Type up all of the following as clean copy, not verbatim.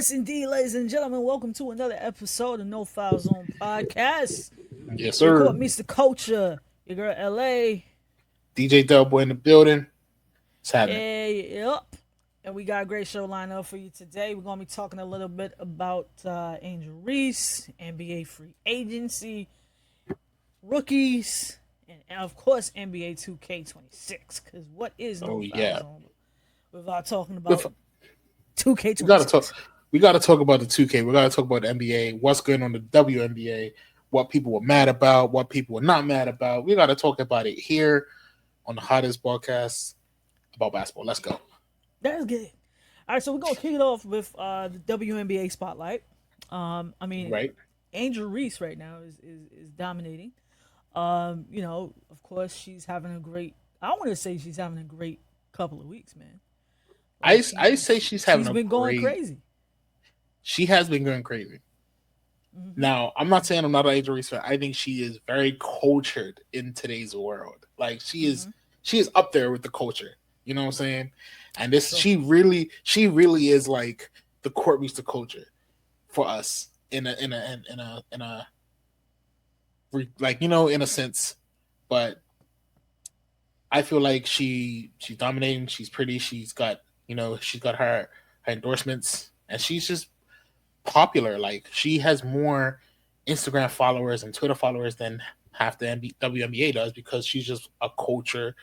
Yes, indeed, ladies and gentlemen, welcome to another episode of No Foul Zone Podcast. Yes, Your sir. court meets the culture. Your girl LA. DJ Doughboy in the building. What's happening? Hey, yep. And we got a great show lined up for you today. We're going to be talking a little bit about Angel Reese, NBA free agency, rookies, and of course, NBA 2K26. Because what is No Oh Foul yeah. Zone without talking We about 2K26? gotta talk. We gotta talk about the 2K. We gotta talk about the NBA. What's going on in the WNBA? What people were mad about? What people were not mad about? We gotta talk about it here on the hottest podcast about basketball. Let's go. That's good. All right, so we're gonna kick it off with the WNBA spotlight. I mean, Right. Angel Reese right now is dominating. Of course, she's having a great. I want to say she's having a great couple of weeks, man. Like I say she's having she's a been going great. crazy. She has been going crazy. Hmm. Now, I'm not saying I'm not an Angel Reese fan. I think she is very cultured in today's world. Like Hmm. she is up there with the culture. You know what I'm saying? And this So, she really is like the court meets the culture for us like in a sense. But I feel like she's dominating. She's pretty. She's got her endorsements, and she's just popular. Like she has more Instagram followers and Twitter followers than half the WNBA does because she's just a culture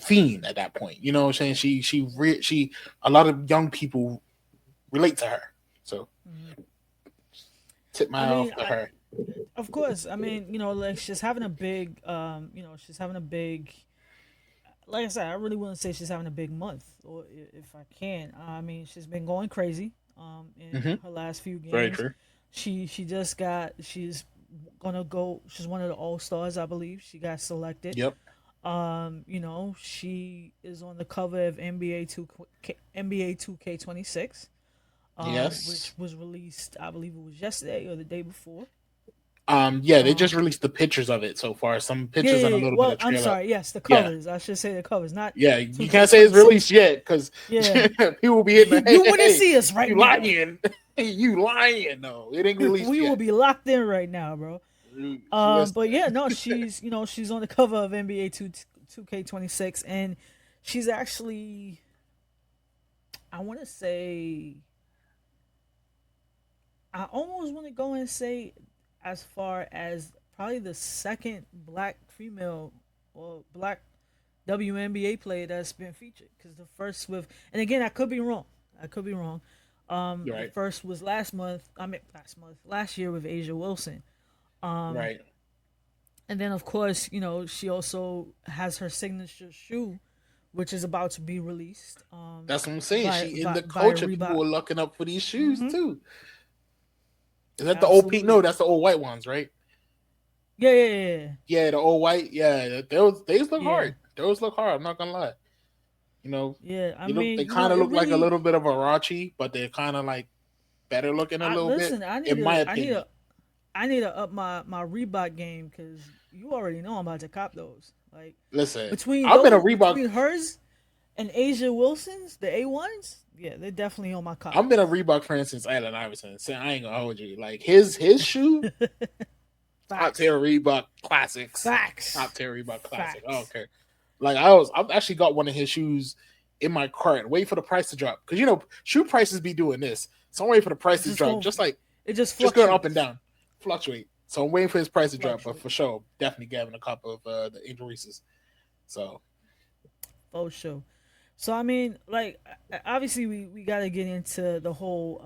fiend at that point. You know what I'm saying? She a lot of young people relate to her. So mhm. tip I my mean, off to her. of course, I mean, like she's having a big, she's having a big. Like I said, I really wouldn't say she's having a big month, or if I can. I mean, she's been going crazy. In Mm-hmm. her last few Very games, true. she just got. She's gonna go. She's one of the All Stars, I believe. She got selected. Yep. She is on the cover of NBA 2K26, which Yes. was released. I believe it was yesterday or the day before. Yeah, they just Um, released the pictures of it so far. Some yeah, pictures yeah, and a yeah. little bit Well, of I'm trailer. sorry. Yes, the Yeah. covers. I should say the covers, not Yeah. You can't say it's 2K26. released yet because Yeah, people will be hitting the you wouldn't hey, see us right you now. lying. You lying. No, it ain't released We will yet. be locked in right now, bro. Listen. But yeah, no, she's on the cover of NBA 2K26, and she's actually, I want to say, I almost want to go and say, as far as probably the second black female or black WNBA player that's been featured. Because the first with, and again, I could be wrong. I could be wrong. You're The right. first was last month. I mean, last year with Asia Wilson. Um, Right. and then of course, she also has her signature shoe, which is about to be released. That's what I'm saying. By She in by the by culture. People Reebok. are looking up for these shoes Hmm. too. Is that the old pink? No, Absolutely. that's the old white ones, right? Yeah, yeah, yeah, Yeah, the old white. Yeah, those look yeah. hard. Those look hard. I'm not gonna lie. You know, Yeah. I they mean, kind of it look like a really. little bit of a Rachi, but they're kind of like better looking a I little bit, listen. I need in my to. I need opinion. to. I need to up my Reebok game because you already know I'm about to cop those. Like Listen, between I'm in a those, Reebok. between hers and Asia Wilson's, the A1s, yeah, they're definitely on my cop I'm in a list. Reebok fan since Allen Iverson. So I ain't gonna hold you. Like his shoe, top Facts. tier Reebok classics. Top Facts. tier Reebok classic. I don't Facts. care. Like I've actually got one of his shoes in my cart. Wait for the price to drop because shoe prices be doing this. So I'm waiting for the price It's to just drop. going. It just Just going up and fluctuates. down, fluctuate. So I'm waiting for his price to drop. But for Fluctuates. sure, definitely getting a couple of the Angel Reese's. So For sure. So I mean, like, obviously we got to get into the whole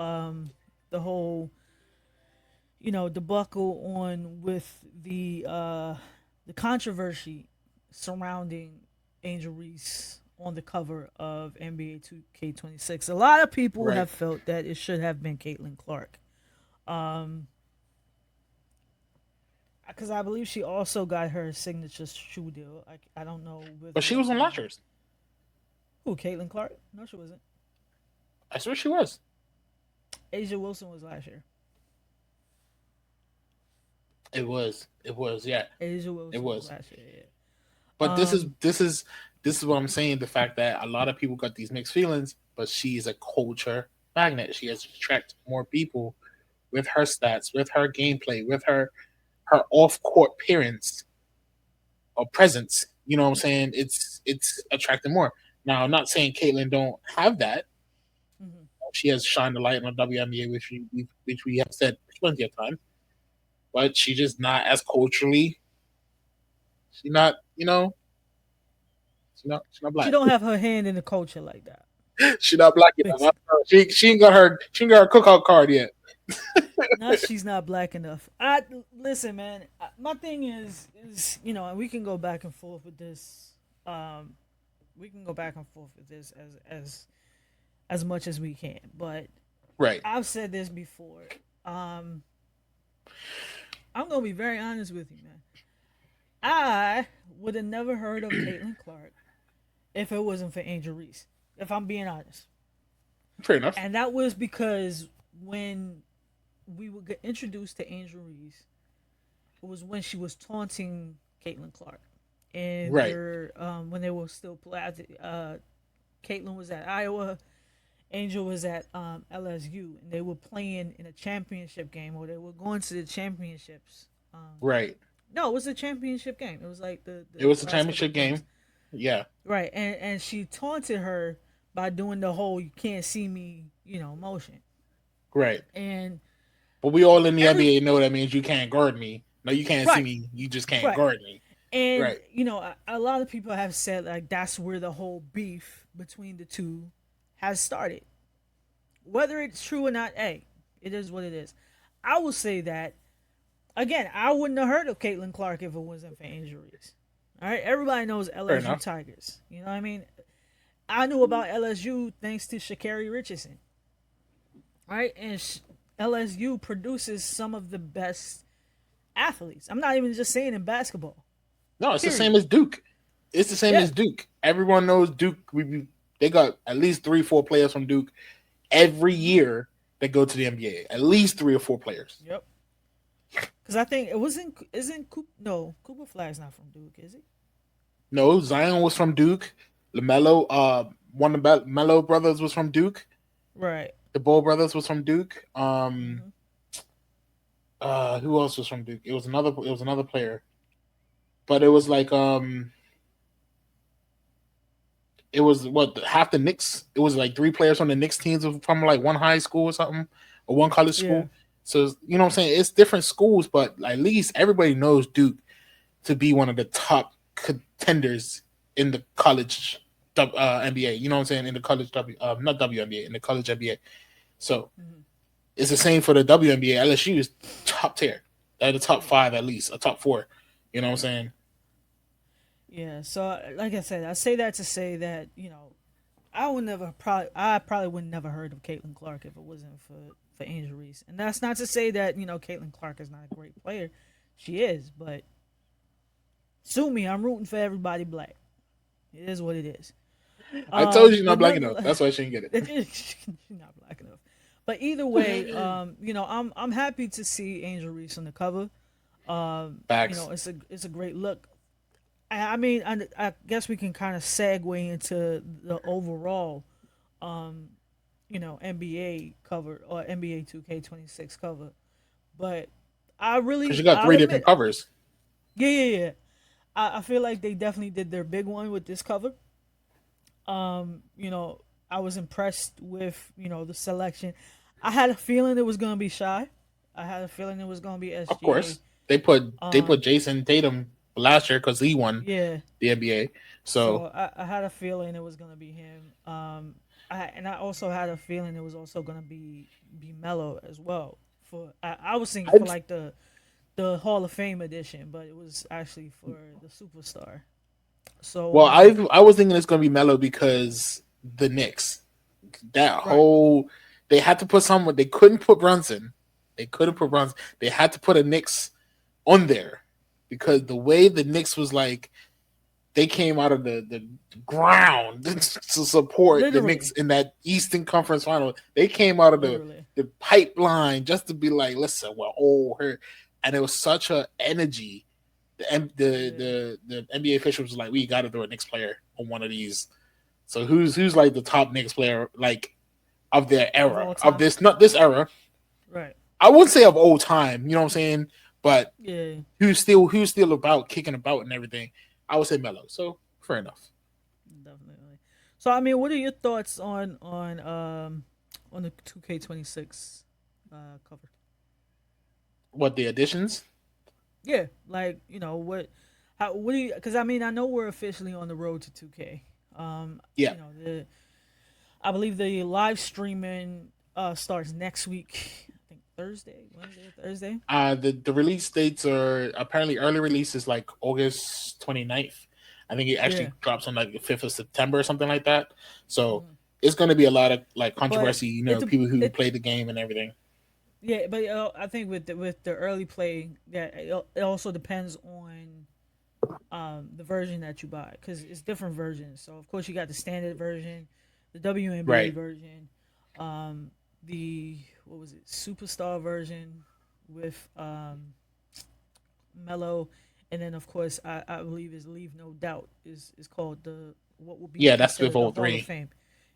debacle on with the controversy surrounding Angel Reese on the cover of NBA 2K26. A lot of people right, have felt that it should have been Caitlin Clark. Um, because I believe she also got her signature shoe deal. I don't know with but she what was on Lotros. who Caitlin Clark? No, she wasn't. I swear she was. Asia Wilson was last year. It was. It was. Yeah, Asia it Wilson was was. last year. Yeah. But Um, this is what I'm saying. The fact that a lot of people got these mixed feelings, but she is a culture magnet. She has attracted more people with her stats, with her gameplay, with her off court appearance or presence. You know what I'm saying? It's attracting more. Now, I'm not saying Caitlyn don't have that. Hmm. She has shined the light on the WNBA, which we have said plenty of times. But she's just not as culturally. She's not, she's not She black. don't have her hand in the culture like that. She's not black enough. Basically, She ain't got her cookout card yet. not she's not black enough. I listen, man. My thing is and we can go back and forth with this. Um, we can go back and forth with this as much as we can. But Right. I've said this before. Um, I'm gonna be very honest with you, man. I would have never heard of Caitlin Clark if it wasn't for Angel Reese. If I'm being honest, Fair enough. and that was because when we would get introduced to Angel Reese, it was when she was taunting Caitlin Clark, and Right. they're when they were still playing. Caitlin was at Iowa, Angel was at LSU, and they were playing in a championship game, or they were going to the championships. Right. No, it was a championship game. It was like It the was a last couple championship of games, game. Yeah. right? And she taunted her by doing the whole "you can't see me," motion, Right. and But we all in the every NBA know that means you can't guard me. No, you can't see right, me. You just can't right. guard me. And Right. a lot of people have said like that's where the whole beef between the two has started. Whether it's true or not, hey, it is what it is. I will say that again. I wouldn't have heard of Caitlin Clark if it wasn't for injuries. All right, everybody knows Fair LSU enough. Tigers. You know what I mean? I knew about LSU thanks to Sha'Carri Richardson. All right, and LSU produces some of the best athletes. I'm not even just saying in basketball. No, it's the Period. same as Duke. It's the same Yeah. as Duke. Everyone knows Duke. They got at least 3, 4 players from Duke every Mm-hmm. year that go to the NBA. At least 3 or 4 players. Yep. Because I think it wasn't isn't Coop no Cooper Flag's not from Duke, is he? No, Zion was from Duke. Lamelo, one of the Melo brothers was from Duke. Right. The Bull brothers was from Duke. Mm-hmm. Who else was from Duke? It was another player, but it was like it was what half the Knicks. It was like 3 players on the Knicks teams from like one high school or something, or one college Yeah. school. So you know what I'm saying? It's different schools, but at least everybody knows Duke to be one of the top contenders in the college NBA. You know what I'm saying? In the college not WNBA, in the college NBA. So Mm-hmm. it's the same for the WNBA. LSU is top tier. They're the top five at least, a top four. You know what I'm saying? Yeah. So like I said, I say that to say that I probably would never heard of Caitlin Clark if it wasn't for Angel Reese, and that's not to say that Caitlin Clark is not a great player. She is, but sue me, I'm rooting for everybody black. It is what it is. I told you she's not But black enough. nonetheless, That's why she didn't get it. she's not black enough. But either way, I'm happy to see Angel Reese on the cover. Facts. It's a great look. I mean, I guess we can kind of segue into the overall, um, NBA cover or NBA 2K26 cover. But Because she got I'll three different admit, covers. yeah, yeah, yeah. I feel like they definitely did their big one with this cover. Um, you know, I was impressed with the selection. I had a feeling it was gonna be Shy. I had a feeling it was gonna be Of SGA. course, they put Um, Jason Tatum last year because he won yeah. the NBA. So So I had a feeling it was gonna be him. I also had a feeling it was also gonna be Mello as well. I was thinking I for like the Hall of Fame edition, but it was actually for the Superstar. So well, I was thinking it's gonna be Melo because the Knicks. That right, whole they had to put someone. They couldn't put Brunson. They couldn't put Brunson. They had to put a Knicks on there because the way the Knicks was like they came out of the ground to support the Knicks literally, in that Eastern Conference Final. They came out of literally, the pipeline just to be like, listen, we're all here, and it was such a energy. yeah. The NBA officials was like, we got to throw a Knicks player on one of these. So who's like the top Knicks player like of their of era, all of time. this not this era. Right. I wouldn't say of old time, you know what I'm saying? But Yeah. who's still about kicking about and everything? I would say Melo. So fair enough. Definitely. So I mean, what are your thoughts on the 2K26 cover? What the additions? Yeah, like what do you? Because I mean, I know we're officially on the road to 2K. Yeah. The I believe the live streaming starts next week. I think Thursday, Wednesday, or Thursday. The release dates are apparently early release is like August 29th. I think it Yeah. actually drops on like the 5th of September or something like that. So Hmm. it's going to be a lot of like But controversy, it people who it play the game and everything. yeah, but I think with the early play, yeah, it also depends on the version that you buy because it's different versions. So of course you got the standard version, the WNBA Right. version, um, the what was it, superstar version with Mellow, and then of course I believe is Leave No Doubt is called the what would be Yeah, that's with considered the all Hall of three. Fame.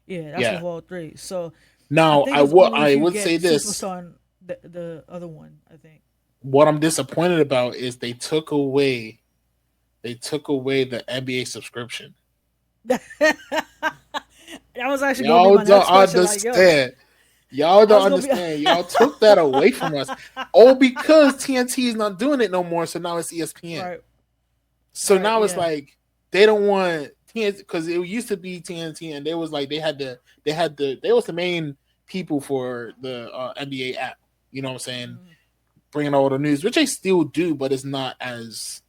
Yeah, that's with Yeah. all three. So I Now, think it's only I if you would get say this. superstar and the other one. I think. What I'm disappointed about is they took away the NBA subscription. That was actually gonna be Y'all my don't next question. Like, yo, understand. Y'all I don't was gonna be. understand. Y'all took that away from us. All because TNT is not doing it no more. So now it's ESPN. Right, So right, now it's yeah. like they don't want TNT because it used to be TNT, and they was like they was the main people for the NBA app. You know what I'm saying? Mm-hmm. Bringing all the news, which they still do, but it's not as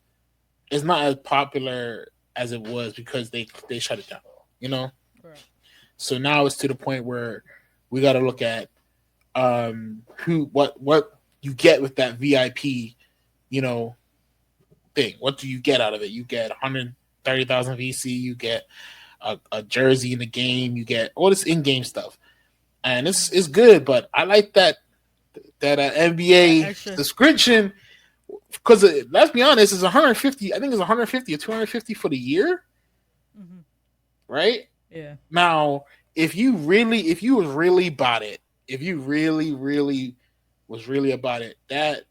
popular as it was because they shut it down. You know. Right. So now it's to the point where we got to look at who what you get with that VIP, you know, thing. What do you get out of it? You get 130,000 VC. You get a jersey in the game. You get all this in-game stuff, and Mm-hmm. it's good. But I like that That NBA extra. subscription because let's be honest, it's 150. I think it's 150 or 250 for the year, Mm-hmm. right? Yeah. Now, if you was really about it, if you really was really about it, that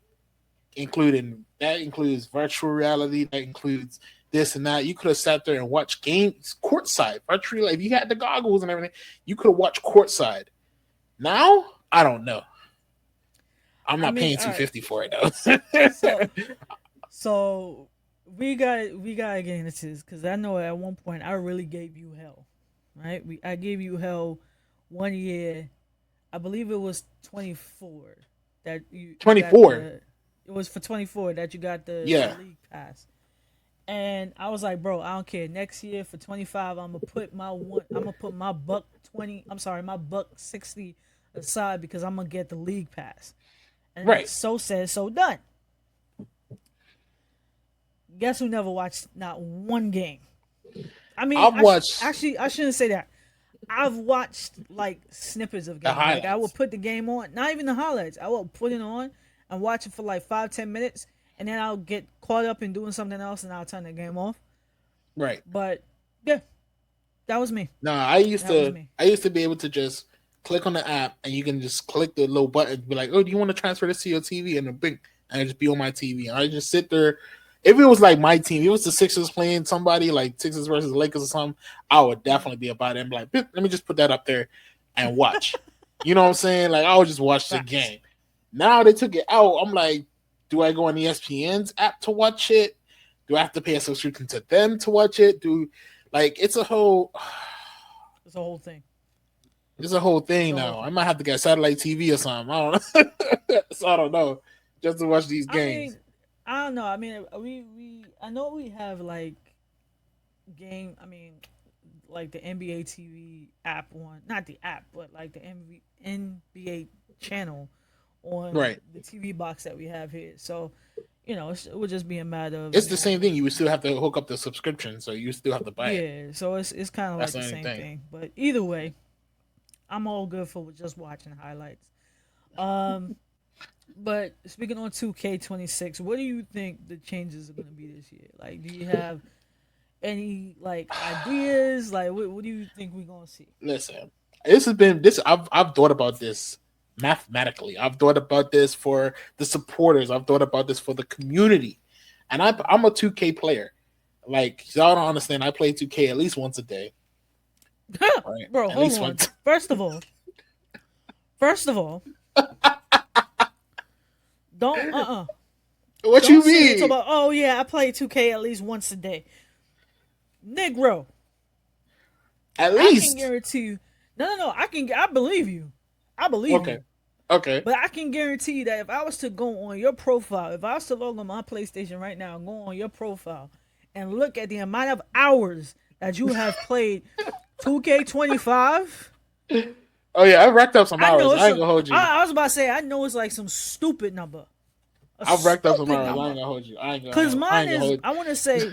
includes virtual reality, that includes this and that. You could have sat there and watched games courtside, virtually. Like if you had the goggles and everything, you could have watched courtside. Now, I don't know. I'm I not mean, paying all right. 250 for it though. So, so we gotta get into this because I know at one point I really gave you hell, right? I gave you hell one year. I believe it was 24 that you got 24. the. It was for 24 that you got the Yeah. league pass. And I was like, bro, I don't care. Next year for 25, I'm gonna put my buck 20. I'm sorry, my buck 60 aside because I'm gonna get the league pass. And Right. so said, so done. Guess who never watched not one game? I mean, I've watched actually I shouldn't say that. I've watched like snippets of the game. Like I would highlights. put the game on, not even the highlights. I would put it on and watch it for like 5-10 minutes, and then I'll get caught up in doing something else, and I'll turn the game off. Right. But yeah, that was me. No, That was me. I used to be able to just click on the app and you can just click the little button, be like, "Oh, do you want to transfer this to your TV?" And then bing, and it just be on my TV. And I just sit there. If it was like my team, if it was the Sixers playing somebody like Sixers versus the Lakers or something, I would Mm-hmm. definitely be about it and be like, "Let me just put that up there and watch." You know what I'm saying? Like I would just watch the Facts. game. Now they took it out. I'm like, do I go on ESPN's app to watch it? Do I have to pay a subscription to them to watch it? Like it's a whole It's a whole thing. it's a whole It's thing a whole now. I thing. might have to get satellite TV or something. I don't know. So I don't know. Just to watch these I games. mean, I don't know. I mean, I know we have like game. I mean, like the NBA TV app on, not the app, but like the NBA channel on Right. the TV box that we have here. So, it would just be a matter of It's the same thing. You would still have to hook up the subscription, so you still have to buy it. yeah. So it's kind of That's like the the only same thing. thing. But either way, I'm all good for just watching highlights. Um, but speaking on 2K26, what do you think the changes are going to be this year? Like, do you have any like ideas? Like, what do you think we're gonna see? Listen. this has been this. I've thought about this mathematically. I've thought about this for the supporters. I've thought about this for the community, and I'm a 2K player. Like y'all don't understand. I play 2K at least once a day. Right, Bro, at hold least on. once. First of all, don't What don't you sit and talk mean? about. Oh yeah, I play 2K at least once a day, Negro. At I can least. guarantee you. No. I believe you. I believe Okay. you. Okay. But I can guarantee you that if I was to go on your profile, if I was to log on my PlayStation right now and go on your profile and look at the amount of hours that you have played 2K25, Oh yeah, I racked up some I know hours. it's I ain't some. gonna hold you. I was about to say I know it's like some stupid number, a I've racked up some stupid hours. I number. ain't gonna hold you. Cause I mine ain't gonna is, hold. I want to say,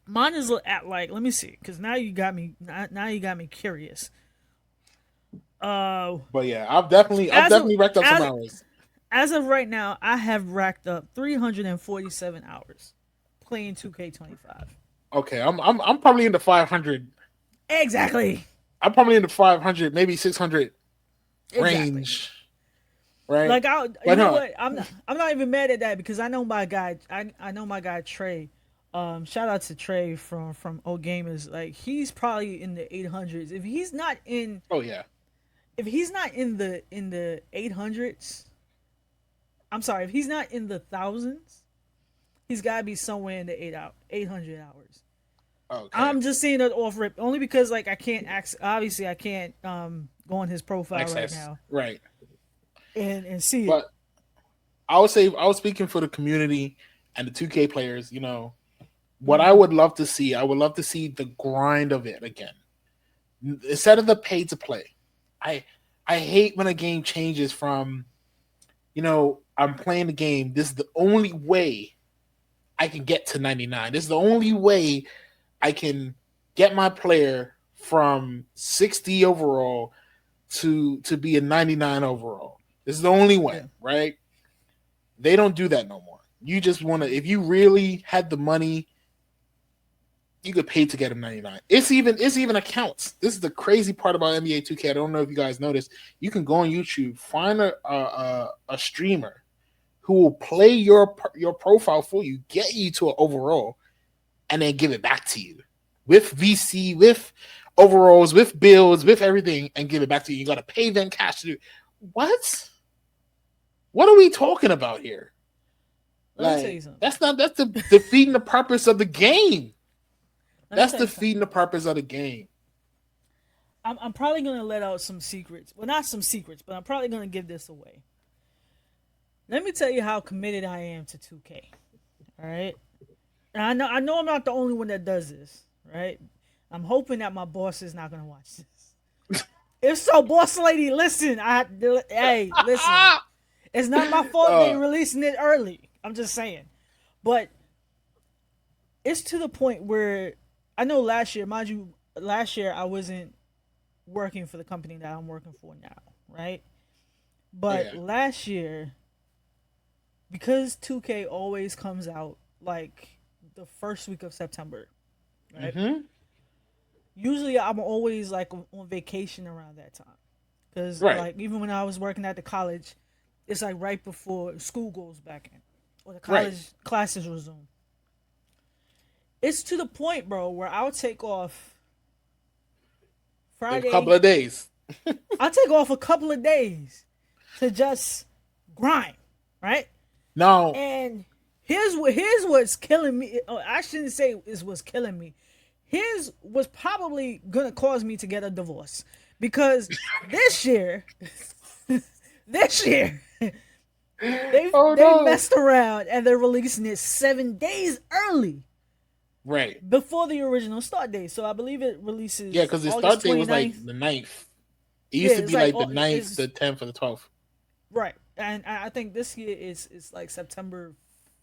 mine is at like, let me see, cause now you got me, now you got me curious. Uh, But yeah, I've as of definitely racked up some as hours. as of right now, I have racked up 347 hours playing 2K25. Okay, I'm probably in the 500. Exactly. I'm probably in the 500, maybe 600 Exactly. range, right? Like you But know what? I'm not even mad at that because I know my guy. I know my guy Trey. Shout out to Trey from O Gamers. Like he's probably in the 800s. oh yeah, If he's not in the 800s, I'm sorry. If he's not in the thousands, he's got to be somewhere in the 800 hours. okay, I'm just saying that off rip only because like I can't obviously I can't go on his profile right access, now right? and see it. But I would say I was speaking for the community and the 2K players. You know what I Mm-hmm. would love to see. I would love to see the grind of it again instead of the pay to play. I I hate when a game changes from I'm playing the game. This is the only way I can get to 99. This is the only way I can get my player from 60 overall to be a 99 overall. This is the only way, Yeah. right? They don't do that no more. You just want to if you really had the money, you could pay to get a 99. It's even accounts. This is the crazy part about NBA 2K. I don't know if you guys noticed. You can go on YouTube, find a streamer who will play your profile for you, get you to an overall, and then give it back to you with VC, with overalls, with builds, with everything, and give it back to you. You got to pay them cash to do. What? What are we talking about here? Let me tell Like you something. that's the defeating the purpose of the game. Let me That's tell you something. defeating the purpose of the game. I'm probably gonna let out some secrets. Well, not some secrets, but I'm probably gonna give this away. Let me tell you how committed I am to 2K. All right. And I know I'm not the only one that does this. Right. I'm hoping that my boss is not gonna watch this. If so, boss lady, listen. Hey, listen. It's not my fault they uh, releasing it early. I'm just saying. But it's to the point where I know last year, mind you, last year I wasn't working for the company that I'm working for now, right? oh But yeah. last year, because 2K always comes out like the first week of September, right? Mm-hmm. Usually I'm always like on vacation around that time. Because Right. like even when I was working at the college, it's like right before school goes back in or the Right. college classes resume. It's to the point, bro, where I'll take off A couple Friday. of days. I'll take off a couple of days to just grind, right? Now, And here's what's killing me. Oh, I shouldn't say is what's killing me. Here's what's probably gonna cause me to get a divorce because this year, this year oh they no. messed around and they're releasing it 7 days early Right. before the original start date. So I believe it Yeah, releases because the August start date was like 29th. the ninth. It Yeah, used to it's be like like the ninth, it's the 10th, or the 12th. right, and I think this year is like September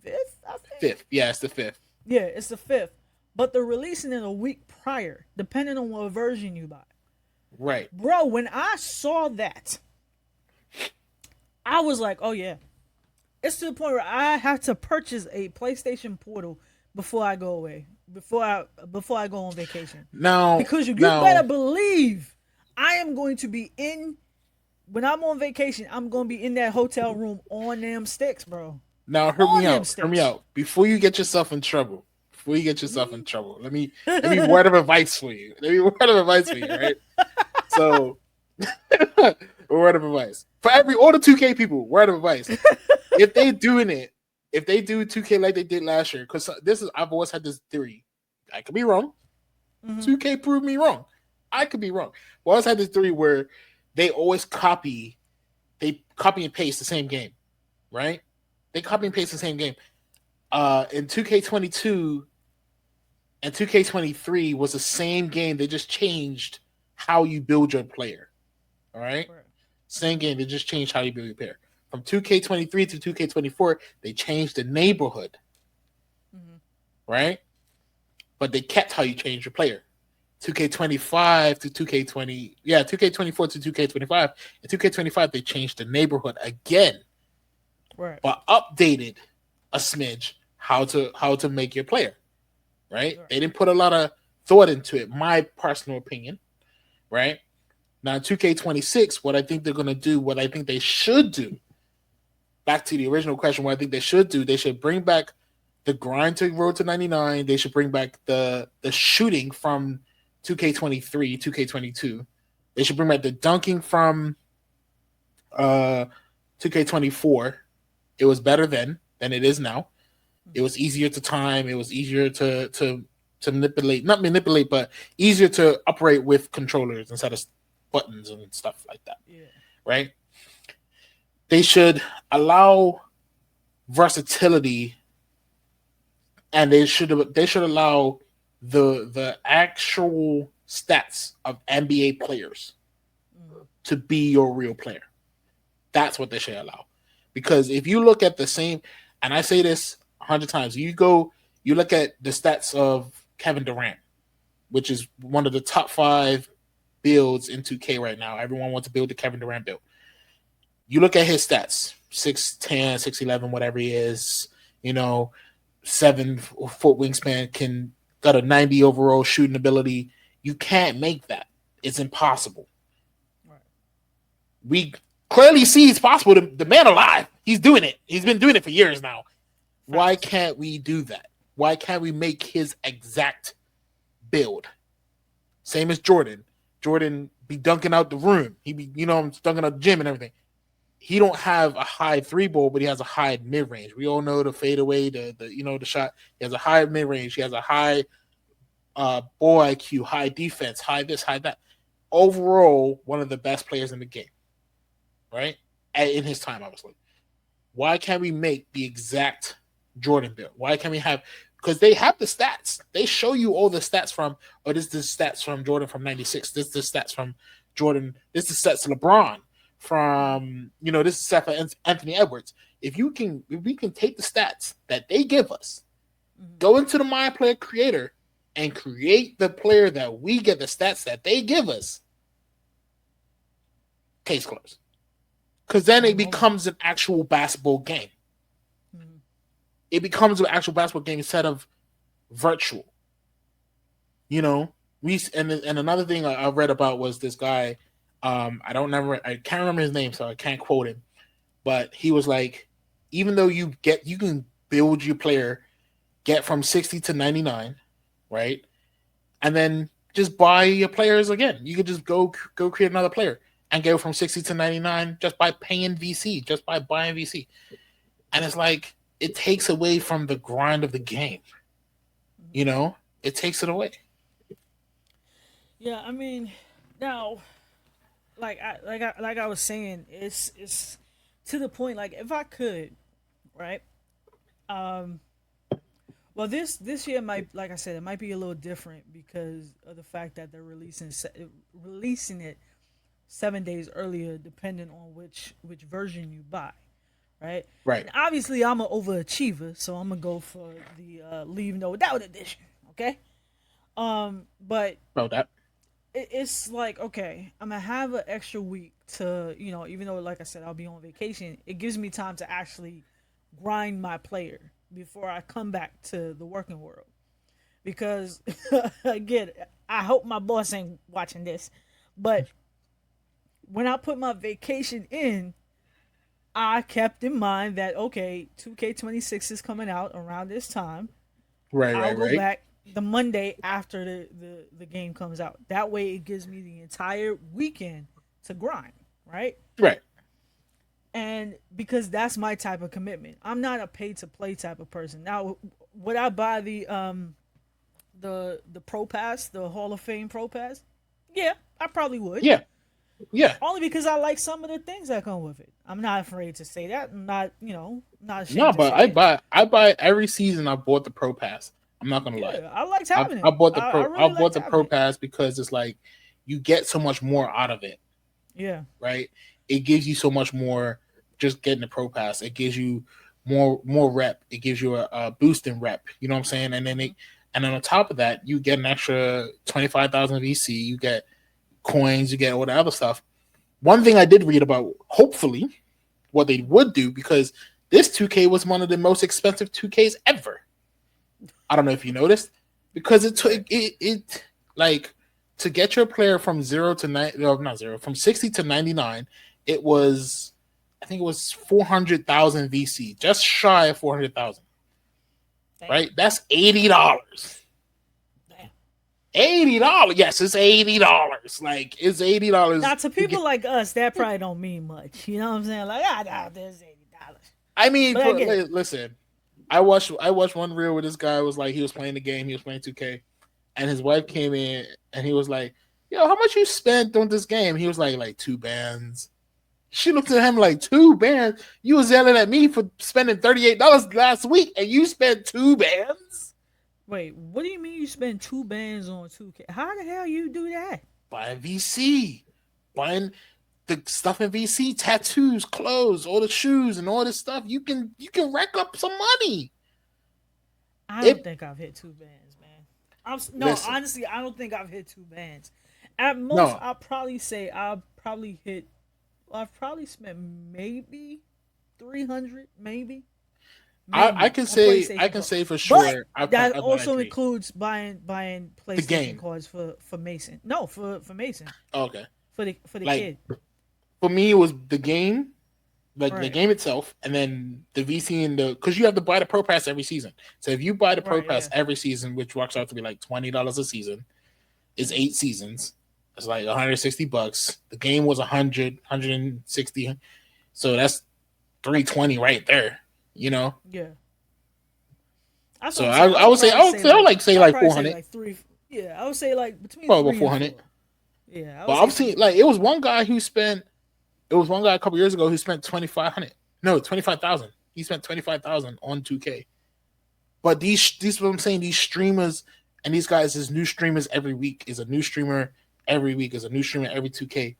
5th. I think. 5th. Yeah, it's the 5th. Yeah, it's the 5th, but they're releasing it a week prior, depending on what version you buy. Right. Bro, when I saw that, I was like, oh yeah. It's to the point where I have to purchase a PlayStation Portal before I go away, before I go on vacation. Now, Because you better now, believe I am going to be in when I'm on vacation. I'm going to be in that hotel room on them sticks, bro. Now, hear me On them out. Hear me sticks. out. Before you get yourself in trouble, before you get yourself in trouble, let me word of advice for you. Let me word of advice for you, right? So, word of advice for every all the 2K people. Word of advice: if they doing it, if they do 2K like they did last year, because this is I've always had this theory. I could be wrong. Mm-hmm. 2K proved me wrong. I could be wrong. But I always had this theory where they always they copy and paste the same game, right? They copy and paste the same game. In 2K22 and 2K23 was the same game. They just changed how you build your player. All right, Right. same game. They just changed how you build your player. From 2K23 to 2K24, they changed the neighborhood, Mm-hmm. right? But they kept how you change your player. 2K25 to 2K20, yeah, 2K24 to 2K25. And 2K25, they changed the neighborhood again, Right. but updated a smidge how to make your player, right? Right. They didn't put a lot of thought into it, my personal opinion, right? Now, 2K26, what I think they're going to do, what I think they should do, back to the original question, what I think they should do, they should bring back the grind to Road to 99. They should bring back the shooting from 2K23, 2K22. They should bring back the dunking from uh, 2K24. It was better then than it is now. It Mm-hmm. was easier to time. It was easier to manipulate, not manipulate, but easier to operate with controllers instead of buttons and stuff like that. Yeah. Right? They should allow versatility, and they should allow the actual stats of NBA players Mm-hmm. to be your real player. That's what they should allow. Because if you look at the same, and I say this 100 times, you look at the stats of Kevin Durant, which is one of the top five builds in 2K right now. Everyone wants to build the Kevin Durant build. You look at his stats, 6'10", 6'11", whatever he is, you know, 7 foot wingspan, can got a 90 overall shooting ability. You can't make that. It's impossible. Right. We clearly see it's possible. The man alive, he's doing it. He's been doing it for years now. Why Facts. can't we do that? Why can't we make his exact build? Same as Jordan. Jordan be dunking out the room. He be, dunking out the gym and everything. He don't have a high three ball, but he has a high mid range. We all know the fadeaway, the shot. He has a high mid range. He has a high ball IQ, high defense, high this, high that. Overall, one of the best players in the game, right? In his time, obviously. Why can't we make the exact Jordan build? Why can't we have? Because they have the stats. They show you all the stats from, or this is the stats from Jordan from '96. This is the stats from Jordan. This is the stats of LeBron Mm-hmm. from, this is stats for Anthony Edwards. If we can take the stats that they give us, Mm-hmm. go into the My Player Creator and create the player that we get the stats that they give us, case closed. Because then Game it over. becomes an actual basketball game. Mm-hmm. It becomes an actual basketball game instead of virtual. You know, and another thing I read about was this guy. I can't remember his name, so I can't quote him. But he was like, even though you can build your player, get from 60 to 99, right, and then just buy your players again. You could just go create another player and go from 60 to 99 just by paying VC, just by buying VC. And it's like it takes away from the grind of the game. Mm-hmm. You know, it takes it away. Yeah. I mean, now, like I was saying, it's to the point. Like, if I could, right? Um. Well, this year might, like I said, it might be a little different because of the fact that they're releasing it 7 days earlier, depending on which version you buy, right? Right. And obviously, I'm an overachiever, so I'm gonna go for the Leave No Doubt edition. Okay. But About that. it's like, okay, I'm gonna have an extra week to, even though, like I said, I'll be on vacation. It gives me time to actually grind my player before I come back to the working world. Because again, I hope my boss ain't watching this, but when I put my vacation in, I kept in mind that okay, 2K26 is coming out around this time. Right, I'll right, go right, back the Monday after the game comes out. That way it gives me the entire weekend to grind, right? right. And because that's my type of commitment. I'm not a pay to play type of person. Now, would I buy the Pro Pass, the Hall of Fame Pro Pass? Yeah, I probably would. Yeah, yeah. Only because I like some of the things that come with it. I'm not afraid to say that. I'm not, not No, ashamed to but say it. I buy every season. I bought the Pro Pass. I'm not gonna lie. Yeah, I liked having I it. bought I I really bought liked the having Pro it. Pass because it's like you get so much more out of it, Yeah. right? It gives you so much more just getting the Pro Pass. It gives you more rep. It gives you a boost in rep. You know what I'm saying? And then on top of that, you get an extra 25,000 VC. You get coins. You get all the other stuff. One thing I did read about, hopefully, what they would do because this 2K was one of the most expensive 2Ks ever. I don't know if you noticed because it took Right. it like to get your player from 0 to 9, no, not 0, from 60 to 99. It was, I think it was 400,000 VC, just shy of 400,000. Damn. Right, that's $80. Damn. $80. Yes, it's $80. Like it's $80 Now, to to people get. like us, that probably don't mean much. You know what I'm saying? Like, nah, there's $80. I mean, But I get it. listen. I watched one reel where this guy was like he was playing the game, he was playing 2K, and his wife came in and he was like, "Yo, how much you spent on this game?" He was like 2 bands. She looked at him like 2 bands. You was yelling at me for spending $38 last week, and you spent 2 bands Wait, what do you mean you spend 2 bands on 2K? How the hell you do that? buying VC, buying the stuff in VC, tattoos, clothes, all the shoes, and all this stuff. You can rack up some money. I don't It think I've hit 2 bands, man. No, listen, honestly, I don't think I've hit 2 bands. At most, no, I'll probably say I'll probably hit. Well, I've probably spent maybe 300, I maybe can on say PlayStation cards. for But sure that I bought also three. includes buying The PlayStation game. cards for Mason. No, for Mason Okay. for the Like kid. for me, it was the game, like the Right, game itself, and then the VC and the because you have to buy the Pro Pass every season. So if you buy the Pro right, Pass yeah. every season, which works out to be like $20 a season, is 8 seasons. It's like $160. The game was 160. So that's 320 right there. You know. Yeah, that's what So I'm saying. I would say I would like say I'll like probably four say hundred, like three. Yeah, I would say like between probably about three four and hundred. four. Yeah, I would But say I've three seen and like four. it was one guy who spent. It was one guy a couple years ago who spent 2,500. No, 25,000. He spent 25,000 on 2K. But these what I'm saying. These streamers and these guys is new streamers every week. Is a new streamer every week. Is a new streamer every 2K.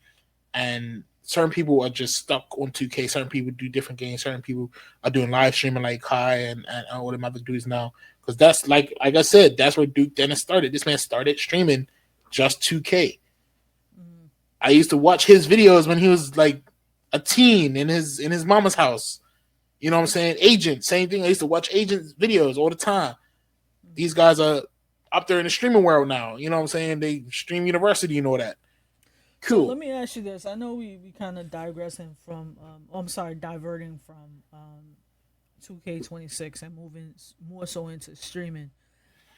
And certain people are just stuck on 2K. Certain people do different games. Certain people are doing live streaming like Kai and all them other dudes now. Because that's like I said, that's where Duke Dennis started. This man started streaming just 2K. Mm, I used to watch his videos when he was like a teen in his mama's house. You know what I'm saying? Agent, same thing. I used to watch Agent's videos all the time. mm. These guys are up there in the streaming world now. You know what I'm saying? They stream university and all that. So let Cool. me ask you this. I know we kind of digressing from I'm sorry, diverting from 2K26 and moving more so into streaming.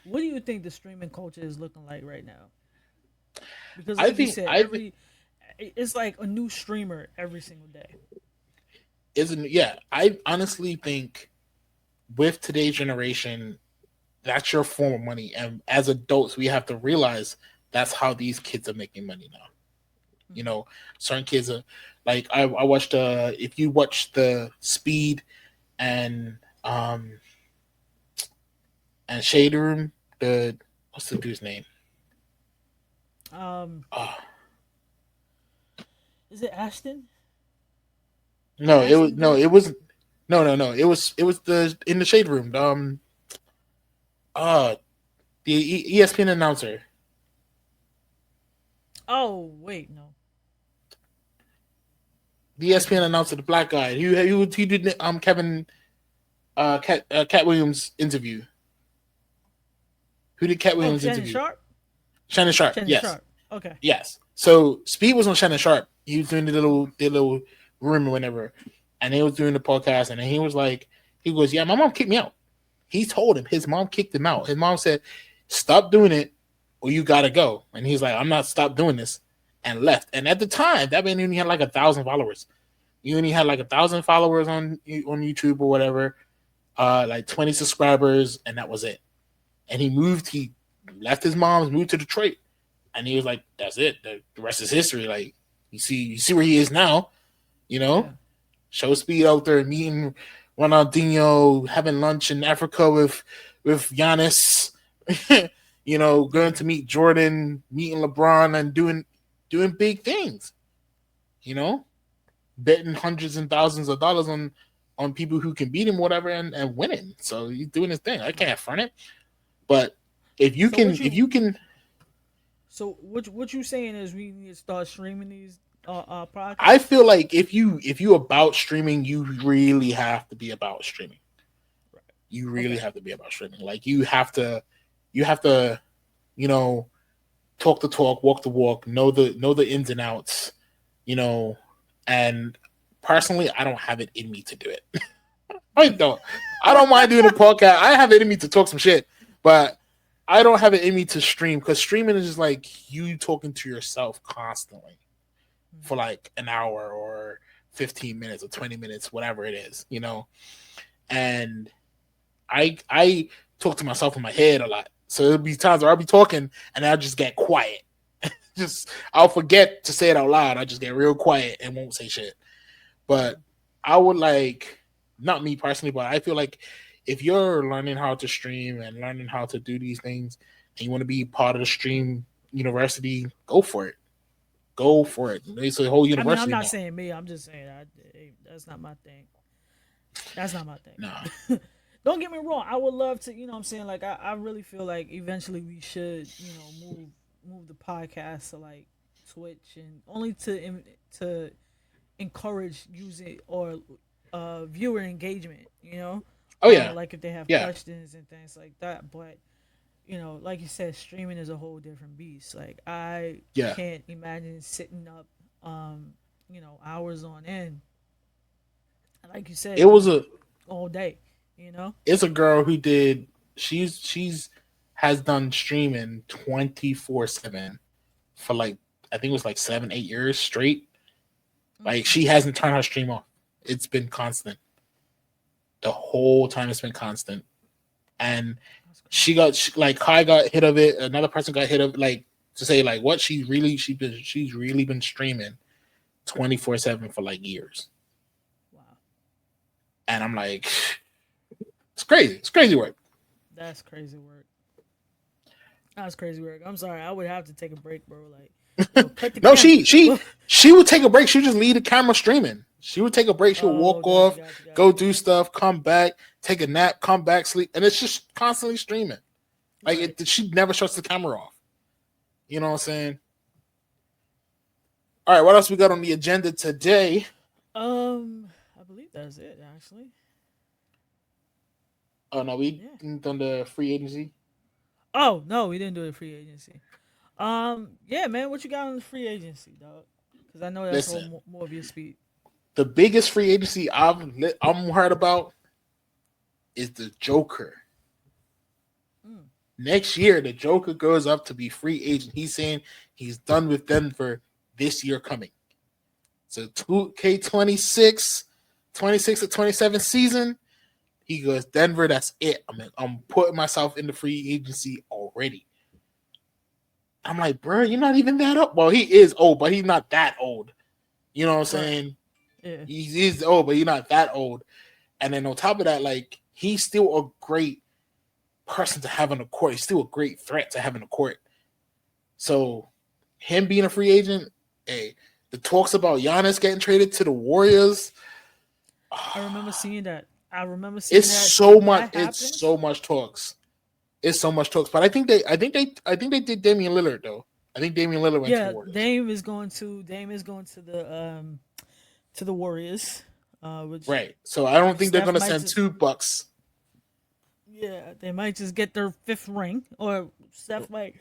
What do you think the streaming culture is looking like right now? Because like you said, I think it's like a new streamer every single day. isn't yeah. I honestly think with today's generation, that's your form of money, and as adults, we have to realize that's how these kids are making money now. You Mm-hmm. know, certain kids are like I watched if you watch the Speed and um and Shade Room, the what's the dude's name? Um, Oh, is it Ashton? no, it was Ashton no, Group? it was no. It was the in the Shade Room. Uh the ESPN announcer. Oh wait, no, The I ESPN don't. announcer, the black guy. He did Kevin Cat Williams interview. Who did Cat Oh, Williams Shannon interview? Sharp. Shannon Sharp. Shannon Yes. Sharp. Okay. Yes. So Speed was on Shannon Sharp He was doing the little room or whatever, and he was doing the podcast, and then he was like, he goes, "Yeah, my mom kicked me out." He told him his mom kicked him out. His mom said, "Stop doing it, or you gotta go." And he's like, "I'm not stop doing this," and left. And at the time, that man only had like 1,000 followers. He only had like 1,000 followers on YouTube or whatever, like 20 subscribers, and that was it. And he moved. He left his mom's, moved to Detroit, and he was like, "That's it. The rest is history." Like you see where he is now. You know, Yeah, show speed out there meeting Ronaldinho, having lunch in Africa with Giannis. Going yeah, to meet Jordan, meeting LeBron, and doing big things. You know, betting hundreds and thousands of dollars on people who can beat him, whatever, and winning. So he's doing his thing. I can't right. front it. But So what if you you can, what you saying is we need to start streaming these I podcasts? feel like if you about streaming, you really have to be about streaming. Right. You really Okay. have to be about streaming. Like you have to, you know, talk the talk, walk the walk, know the ins and outs, you know. And personally, I don't have it in me to do it. I don't. I don't mind doing a podcast. I have it in me to talk some shit, but I don't have it in me to stream because streaming is just like you talking to yourself constantly for Mhm. like an hour or 15 minutes or 20 minutes, whatever it is, you know. And I talk to myself in my head a lot. So there'll be times where I'll be talking and I'll just get quiet. Just I'll forget to say it out loud. I just get real quiet and won't say shit. But Mhm. I would like, not me personally, but I feel like if you're learning how to stream and learning how to do these things and you want to be part of the stream university, go for it. Go for it. It's a whole I mean, I'm university not now. saying me. I'm just saying that's not my thing. That's not my Nah. thing. Don't get me wrong. I would love to. You know, what I'm saying, like, I really feel like eventually we should, move the podcast to like Twitch, and only to encourage using or viewer engagement. Oh yeah. Like if they have Yeah. questions and things like that. But like you said, streaming is a whole different beast. Like I Yeah. can't imagine sitting up, hours on end, like you It said, was doing a it all day. You know. it's a girl who did she's has done streaming 24/7 for like I think it was like 7, 8 years straight. Like Mm, she hasn't turned her stream off. It's been constant. The whole time it's been constant. And that's crazy. like Kai got hit of it, another person got hit of like to say like what she's really been streaming 24/7 for like years. Wow, And I'm like, it's crazy. It's crazy work. that's crazy work. That's crazy work. I'm sorry. I would have to take a break, bro. Like, cut the No, camera. she would take a break. She would just leave the camera streaming. She would take a break. She would Oh, walk got you, off, got you, got go you. do stuff, come back, take a nap, come back, sleep, and it's just constantly streaming. Like Right. she never shuts the camera off. You know what I'm saying? All right, what else we got on the agenda today? I believe that's it. Actually, Oh no, we yeah. done the free agency. Oh no, we didn't do the free agency. Yeah, man. What you got on the free agency, dog? Because I know that's all Listen, more of your speed. the biggest free agency I'm heard about is the Joker. Mm, Next year, the Joker goes up to be free agent. He's saying he's done with Denver this year coming. So 2K26, 26 to 27 season, he goes, Denver, that's it. I'm putting myself in the free agency already. I'm like, bro, you're not even that old. Well, he is old, but he's not that old. You know what I'm right. saying? Yeah. He's old, but he's not that old. And then on top of that, like, he's still a great person to have on the court. He's still a great threat to have in the court. So him being a free agent, hey, the talks about Giannis getting traded to the Warriors, I remember seeing that. I remember seeing it's that. so If much. that It's happens, so much talks. It's so much talks. But I think they did Damian Lillard though. I think Damian Lillard went to the yeah, Warriors. Dame is going to the Warriors, which Right. So I don't think they're Steph gonna might send just, 2 bucks. yeah, they might just get their fifth ring, or Steph might.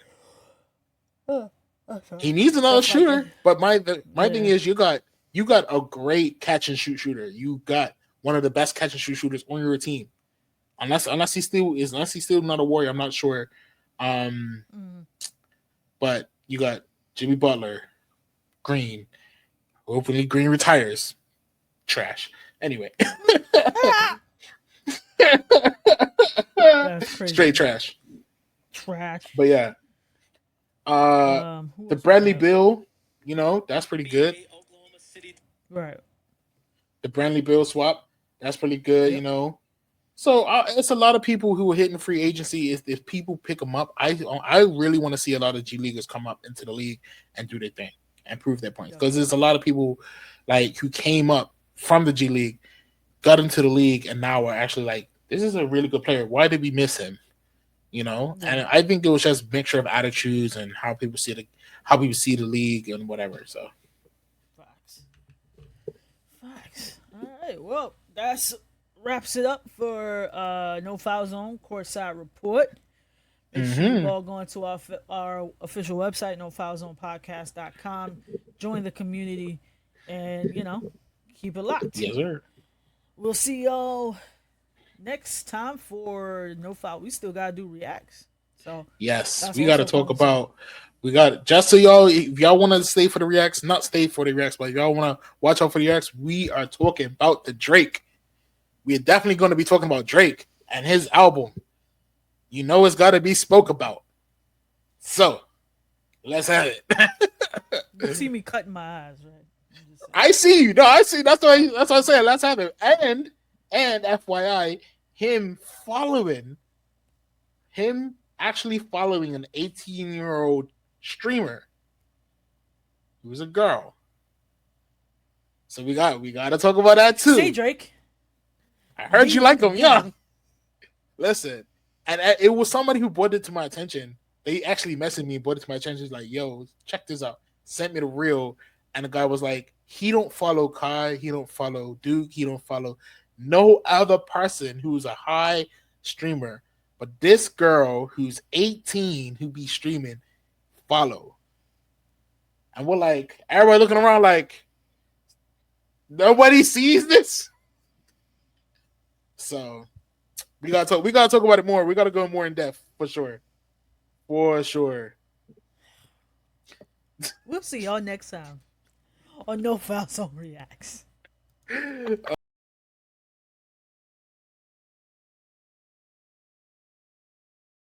Oh, sorry. He needs another Stuff like shooter. But my thing yeah, is, you got a great catch and shoot shooter. You got one of the best catch and shoot shooters on your team. Unless he's still not a Warrior, I'm not sure. Um, mm. but you got Jimmy Butler, Green. Hopefully, Green retires. Trash. Anyway, That's straight crazy. trash. Trash. But yeah, uh, Who the else we Bradley got? Bill, that's pretty good. Right. The Bradley Bill swap, that's pretty good. Yep. So it's a lot of people who are hitting free agency. If people pick them up, I really want to see a lot of G leaguers come up into the league and do their thing and prove their points, because Definitely. there's a lot of people like who came up from the G League, got into the league, and now are actually like, this is a really good player. Why did we miss him? Yeah. And I think it was just a mixture of attitudes and how people see the league and whatever. So Facts. Facts. All right. Well, that's wraps it up for No Foul Zone Courtside Report. Make sure you mm-hmm. all go into our official website, nofoulzonepodcast.com. Join the community and, keep it locked. Yes, sir. We'll see y'all next time for No Foul. We still got to do reacts. So Yes, that's we got to also talk coming soon. about. We got, just so y'all, if y'all want to stay for the reacts, not stay for the reacts, but if y'all want to watch out for the reacts, we are talking about the Drake. We're definitely going to be talking about Drake and his album. It's got to be spoke about. So let's have You it. see me cutting my eyes, right? I'm just saying. I see you. No, I see. That's what I'm saying. Let's have it. And FYI, him following him actually following an 18-year-old streamer who was a girl. So we got to talk about that Say too. Drake. I heard Be you my like him, yeah. man. Listen, and it was somebody who brought it to my attention. They actually messaged me, brought it to my attention. He's like, "Yo, check this out." Sent me the reel, and the guy was like, "He don't follow Kai, he don't follow Duke, he don't follow no other person who's a high streamer, but this girl who's 18 who be streaming follow." And we're like, everybody looking around like, nobody sees this. So we gotta talk about it more. We gotta go more in depth for sure. For sure. We'll see y'all next time on No Foul Zone Reacts.